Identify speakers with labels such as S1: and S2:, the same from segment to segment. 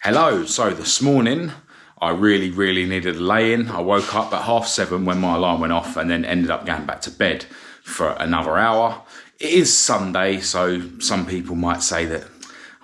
S1: Hello, so this morning I really needed a lay-in. I woke up at 7:30 when my alarm went off and then ended up going back to bed for another hour. It is Sunday, so some people might say that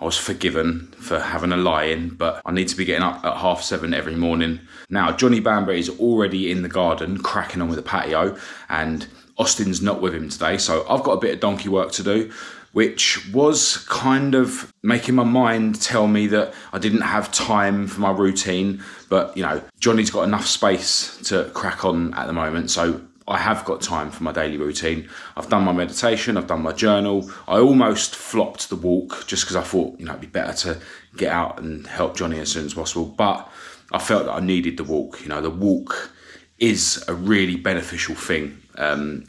S1: I was forgiven for having a lie-in, but I need to be getting up at 7:30 every morning. Now, Johnny Bamber is already in the garden cracking on with the patio, and Austin's not with him today, so I've got a bit of donkey work to do, which was kind of making my mind tell me that I didn't have time for my routine. But, you know, Johnny's got enough space to crack on at the moment, so I have got time for my daily routine. I've done my meditation, I've done my journal. I almost flopped the walk just because I thought, you know, it'd be better to get out and help Johnny as soon as possible. But I felt that I needed the walk. You know, the walk is a really beneficial thing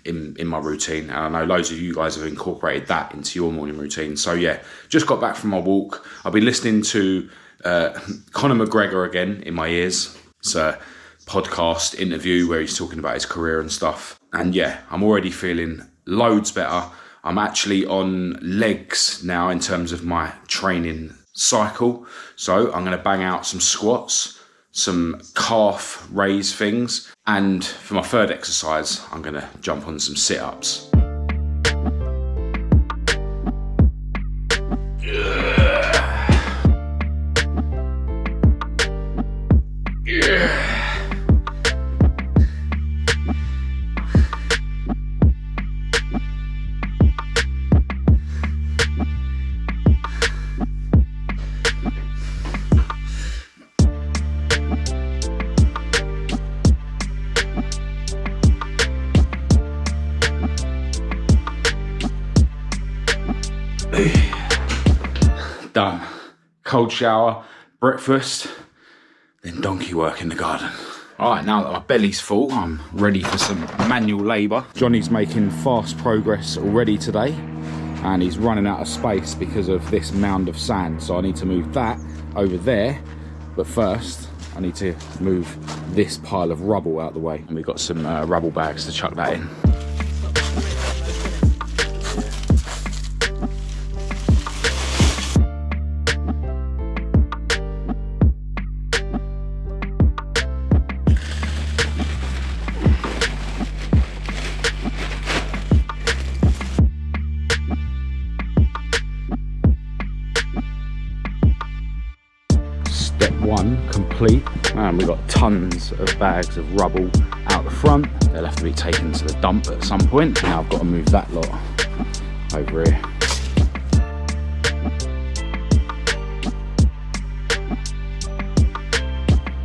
S1: in my routine, and I know loads of you guys have incorporated that into your morning routine. So yeah, just got back from my walk. I've been listening to Conor McGregor again in my ears. It's a podcast interview where he's talking about his career and stuff, and yeah, I'm already feeling loads better. I'm actually on legs now in terms of my training cycle, so I'm going to bang out some squats, some calf raise things, and for my third exercise, I'm going to jump on some sit-ups. Done. Cold shower, breakfast, then donkey work in the garden. All right, now that my belly's full, I'm ready for some manual labour. Johnny's making fast progress already today, and he's running out of space because of this mound of sand. So I need to move that over there, but first I need to move this pile of rubble out of the way. And we've got some rubble bags to chuck that in. Step one complete, and we've got tons of bags of rubble out the front. They'll have to be taken to the dump at some point. Now I've got to move that lot over here.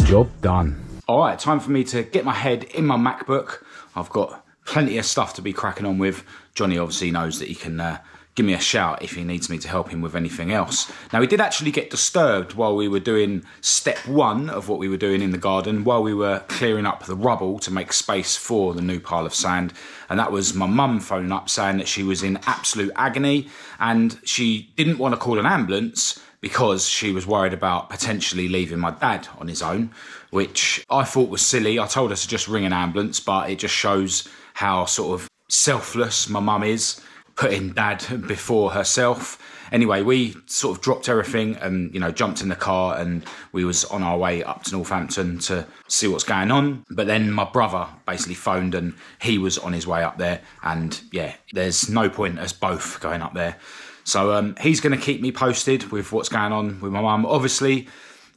S1: Job done. All right, time for me to get my head in my MacBook. I've got plenty of stuff to be cracking on with. Johnny obviously knows that he can give me a shout if he needs me to help him with anything else. Now, we did actually get disturbed while we were doing step one of what we were doing in the garden, while we were clearing up the rubble to make space for the new pile of sand. And that was my mum phoning up saying that she was in absolute agony and she didn't want to call an ambulance because she was worried about potentially leaving my dad on his own, which I thought was silly. I told her to just ring an ambulance, but it just shows how sort of selfless my mum is, putting dad before herself. Anyway, we sort of dropped everything and, you know, jumped in the car, and we was on our way up to Northampton to see what's going on. But then my brother basically phoned and he was on his way up there, and yeah, there's no point us both going up there. So he's going to keep me posted with what's going on with my mum. Obviously,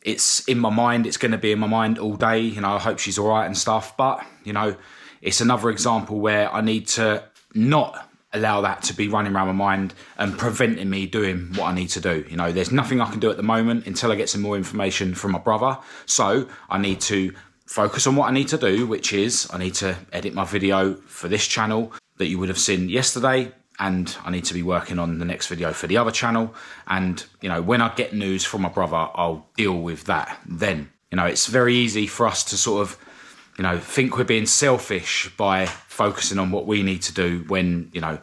S1: it's in my mind. It's going to be in my mind all day. You know, I hope she's all right and stuff. But, you know, it's another example where I need to not allow that to be running around my mind and preventing me doing what I need to do. You know, there's nothing I can do at the moment until I get some more information from my brother. So I need to focus on what I need to do, which is I need to edit my video for this channel that you would have seen yesterday, and I need to be working on the next video for the other channel. And, you know, when I get news from my brother, I'll deal with that then. You know, it's very easy for us to sort of, you know, think we're being selfish by focusing on what we need to do when, you know,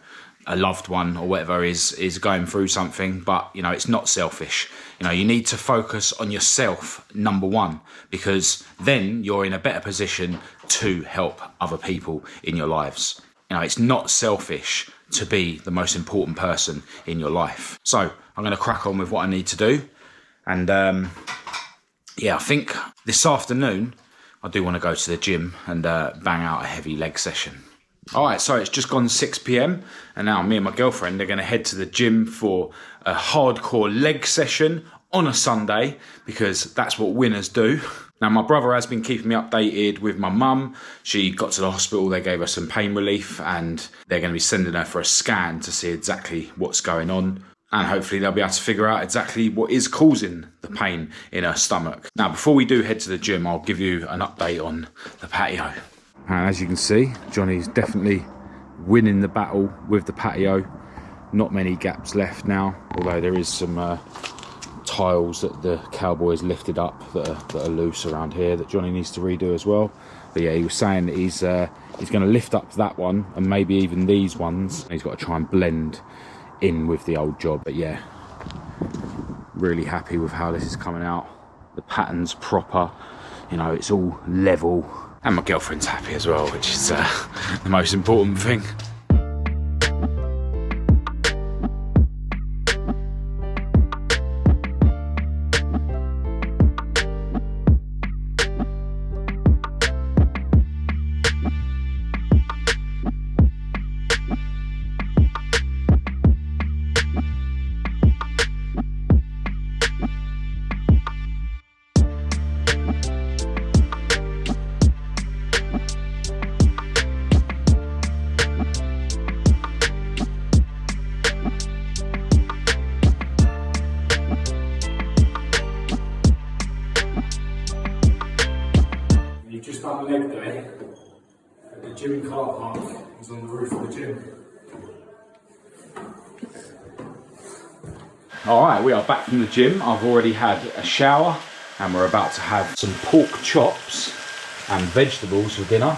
S1: a loved one or whatever is going through something. But, you know, it's not selfish. You know, you need to focus on yourself, number one, because then you're in a better position to help other people in your lives. You know, it's not selfish to be the most important person in your life. So I'm going to crack on with what I need to do. And yeah, I think this afternoon I do want to go to the gym and bang out a heavy leg session. All right, so it's just gone 6 p.m. and now me and my girlfriend are going to head to the gym for a hardcore leg session on a Sunday, because that's what winners do. Now, my brother has been keeping me updated with my mum. She got to the hospital, they gave her some pain relief, and they're going to be sending her for a scan to see exactly what's going on. And hopefully they'll be able to figure out exactly what is causing the pain in her stomach. Now, before we do head to the gym, I'll give you an update on the patio. And as you can see, Johnny's definitely winning the battle with the patio. Not many gaps left now, although there is some tiles that the cowboys lifted up that are loose around here that Johnny needs to redo as well. But yeah, he was saying that he's going to lift up that one and maybe even these ones. He's got to try and blend in with the old job. But yeah, really happy with how this is coming out. The pattern's proper, you know, it's all level. And my girlfriend's happy as well, which is the most important thing. Just done a leg day at the gym car park. He's on the roof of the gym. Alright, we are back from the gym. I've already had a shower and we're about to have some pork chops and vegetables for dinner.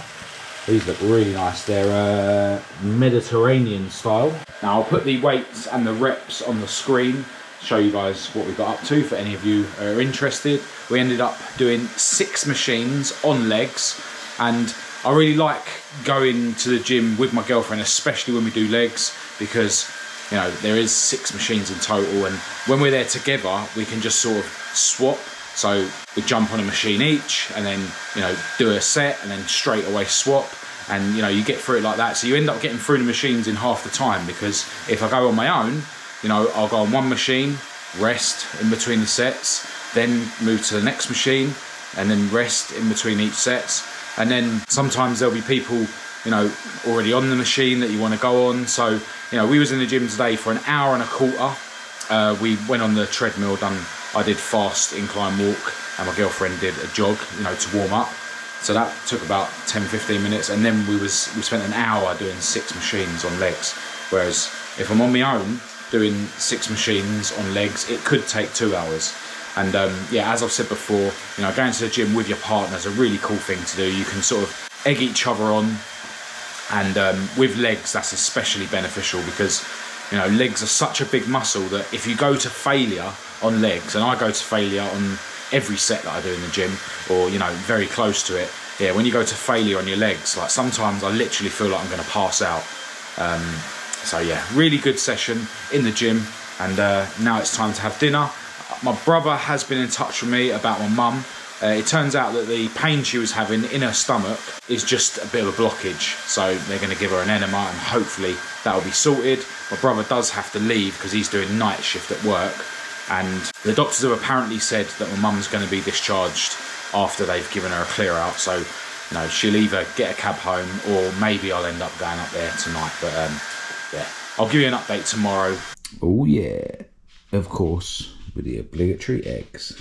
S1: These look really nice. They're Mediterranean style. Now I'll put the weights and the reps on the screen, show you guys what we got up to for any of you who are interested. We ended up doing 6 machines on legs, and I really like going to the gym with my girlfriend, especially when we do legs, because you know there is 6 machines in total, and when we're there together we can just sort of swap. So we jump on a machine each and then, you know, do a set and then straight away swap, and you know, you get through it like that. So you end up getting through the machines in half the time, because if I go on my own, you know, I'll go on one machine, rest in between the sets, then move to the next machine, and then rest in between each sets. And then sometimes there'll be people, you know, already on the machine that you want to go on. So, you know, we was in the gym today for an hour and a quarter. We went on the treadmill, I did fast incline walk, and my girlfriend did a jog, you know, to warm up. So that took about 10-15 minutes, and then we spent an hour doing 6 machines on legs. Whereas if I'm on my own doing 6 machines on legs, it could take 2 hours. And yeah, as I've said before, you know, going to the gym with your partner is a really cool thing to do. You can sort of egg each other on, and with legs that's especially beneficial, because you know, legs are such a big muscle that if you go to failure on legs, and I go to failure on every set that I do in the gym, or you know, very close to it, yeah, when you go to failure on your legs, like sometimes I literally feel like I'm going to pass out. So yeah, really good session in the gym, and now it's time to have dinner. My brother has been in touch with me about my mum. It turns out that the pain she was having in her stomach is just a bit of a blockage, so they're going to give her an enema and hopefully that'll be sorted. My brother does have to leave because he's doing night shift at work, and the doctors have apparently said that my mum's going to be discharged after they've given her a clear out. So, you know, she'll either get a cab home or maybe I'll end up going up there tonight. But yeah, I'll give you an update tomorrow. Oh yeah, of course, with the obligatory eggs.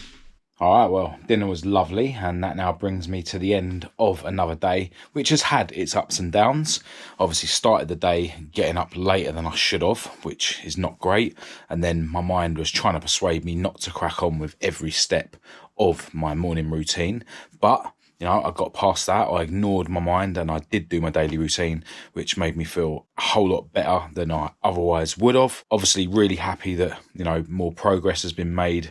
S1: Alright, well, dinner was lovely, and that now brings me to the end of another day, which has had its ups and downs. Obviously started the day getting up later than I should have, which is not great, and then my mind was trying to persuade me not to crack on with every step of my morning routine. But, you know, I got past that, I ignored my mind, and I did do my daily routine, which made me feel a whole lot better than I otherwise would have. Obviously really happy that, you know, more progress has been made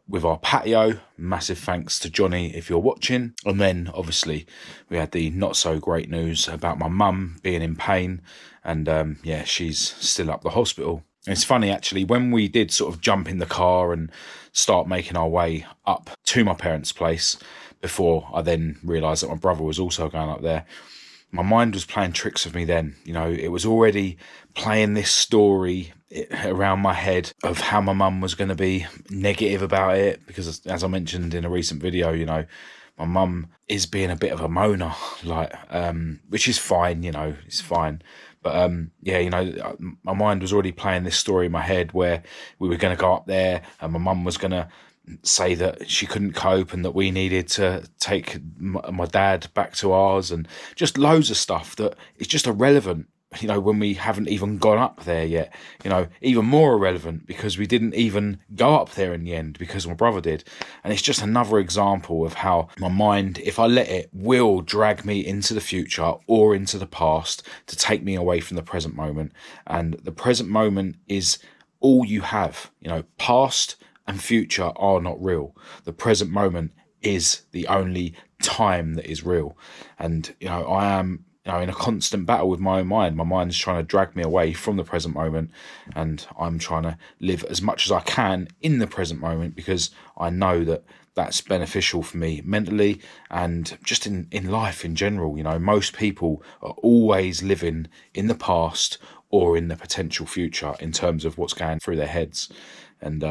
S1: with our patio. Massive thanks to Johnny if you're watching. And then obviously we had the not so great news about my mum being in pain, and yeah, she's still up the hospital. It's funny, actually, when we did sort of jump in the car and start making our way up to my parents' place, before I then realised that my brother was also going up there, my mind was playing tricks with me then. You know, it was already playing this story around my head of how my mum was going to be negative about it, because as I mentioned in a recent video, you know, my mum is being a bit of a moaner, like, which is fine, you know, it's fine. But yeah, you know, my mind was already playing this story in my head where we were going to go up there and my mum was going to say that she couldn't cope and that we needed to take my dad back to ours, and just loads of stuff that is just irrelevant, you know, when we haven't even gone up there yet. You know, even more irrelevant because we didn't even go up there in the end because my brother did. And it's just another example of how my mind, if I let it, will drag me into the future or into the past to take me away from the present moment. And the present moment is all you have. You know, past and future are not real. The present moment is the only time that is real. And, you know, I am, you know, in a constant battle with my own mind. My mind's trying to drag me away from the present moment, and I'm trying to live as much as I can in the present moment because I know that that's beneficial for me mentally and just in life in general. You know, most people are always living in the past or in the potential future in terms of what's going through their heads. And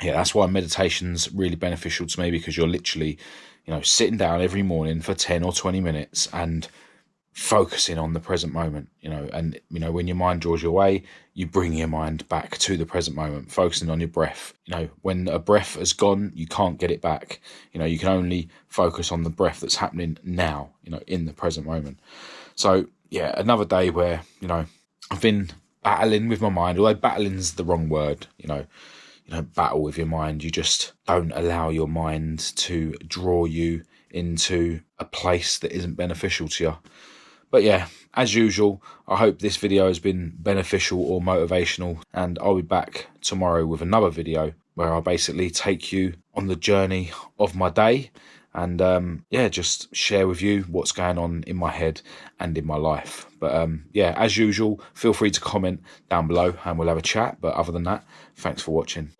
S1: yeah, that's why meditation's really beneficial to me, because you're literally, you know, sitting down every morning for 10 or 20 minutes and focusing on the present moment, you know. And, you know, when your mind draws you away, you bring your mind back to the present moment, focusing on your breath. You know, when a breath has gone, you can't get it back. You know, you can only focus on the breath that's happening now, you know, in the present moment. So yeah, another day where, you know, I've been battling with my mind, although battling's the wrong word. You don't battle with your mind. You just don't allow your mind to draw you into a place that isn't beneficial to you. But yeah, as usual, I hope this video has been beneficial or motivational, and I'll be back tomorrow with another video where I basically take you on the journey of my day and yeah, just share with you what's going on in my head and in my life. But yeah, as usual, feel free to comment down below and we'll have a chat. But other than that, thanks for watching.